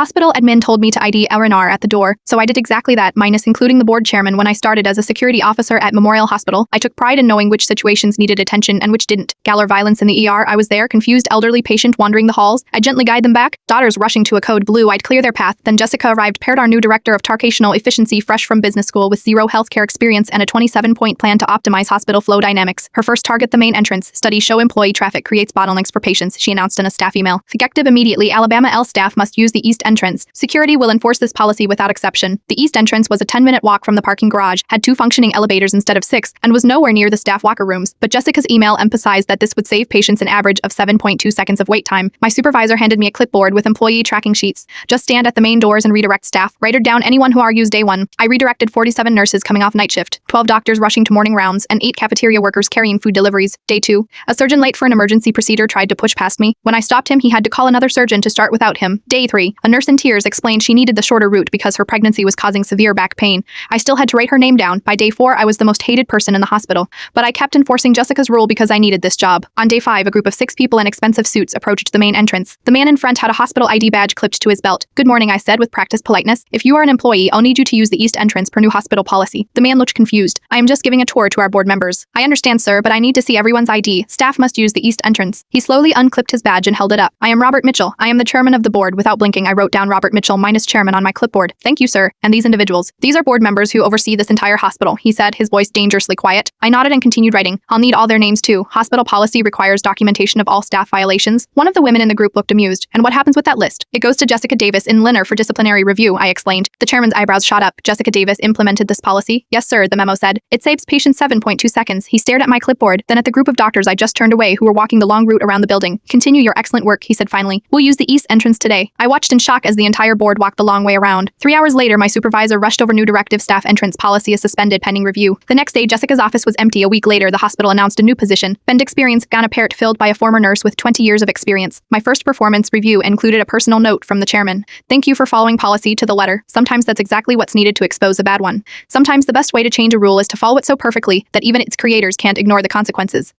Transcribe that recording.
Hospital admin told me to ID LNR at the door, so I did exactly that, minus including the board chairman when I started as a security officer at Memorial Hospital. I took pride in knowing which situations needed attention and which didn't. Gal or violence in the ER, I was there, confused elderly patient wandering the halls. I'd gently guide them back. Daughters rushing to a code blue, I'd clear their path. Then Jessica arrived, paired our new director of tarcational efficiency, fresh from business school with zero healthcare experience and a 27-point plan to optimize hospital flow dynamics. Her first target, the main entrance. Studies show employee traffic creates bottlenecks for patients, she announced in a staff email. Effective immediately, Alabama L staff must use the east entrance. Security will enforce this policy without exception. The east entrance was a 10-minute walk from the parking garage, had 2 functioning elevators instead of 6, and was nowhere near the staff locker rooms. But Jessica's email emphasized that this would save patients an average of 7.2 seconds of wait time. My supervisor handed me a clipboard with employee tracking sheets. Just stand at the main doors and redirect staff. Write down anyone who argues day 1. I redirected 47 nurses coming off night shift, 12 doctors rushing to morning rounds, and 8 cafeteria workers carrying food deliveries. Day 2. A surgeon late for an emergency procedure tried to push past me. When I stopped him, he had to call another surgeon to start without him. Day 3. A nurse in tears explained she needed the shorter route because her pregnancy was causing severe back pain. I still had to write her name down. By day 4, I was the most hated person in the hospital. But I kept enforcing Jessica's rule because I needed this job. On day 5, a group of 6 people in expensive suits approached the main entrance. The man in front had a hospital ID badge clipped to his belt. Good morning, I said with practiced politeness. If you are an employee, I'll need you to use the east entrance per new hospital policy. The man looked confused. I am just giving a tour to our board members. I understand, sir, but I need to see everyone's ID. Staff must use the east entrance. He slowly unclipped his badge and held it up. I am Robert Mitchell. I am the chairman of the board. Without blinking, I wrote down Robert Mitchell minus chairman on my clipboard. Thank you, sir. And these individuals. These are board members who oversee this entire hospital, he said, his voice dangerously quiet. I nodded and continued writing. I'll need all their names too. Hospital policy requires documentation of all staff violations. One of the women in the group looked amused. And what happens with that list? It goes to Jessica Davis in Linner for disciplinary review, I explained. The chairman's eyebrows shot up. Jessica Davis implemented this policy? Yes, sir, the memo said. It saves patients 7.2 seconds. He stared at my clipboard, then at the group of doctors I just turned away who were walking the long route around the building. Continue your excellent work, he said finally. We'll use the east entrance today. I watched in shock as the entire board walked the long way around. 3 hours later, my supervisor rushed over new directive staff entrance policy is suspended pending review. The next day, Jessica's office was empty. A week later, the hospital announced a new position. Bend experience, Ghana Parrot, filled by a former nurse with 20 years of experience. My first performance review included a personal note from the chairman. Thank you for following policy to the letter. Sometimes that's exactly what's needed to expose a bad one. Sometimes the best way to change a rule is to follow it so perfectly that even its creators can't ignore the consequences.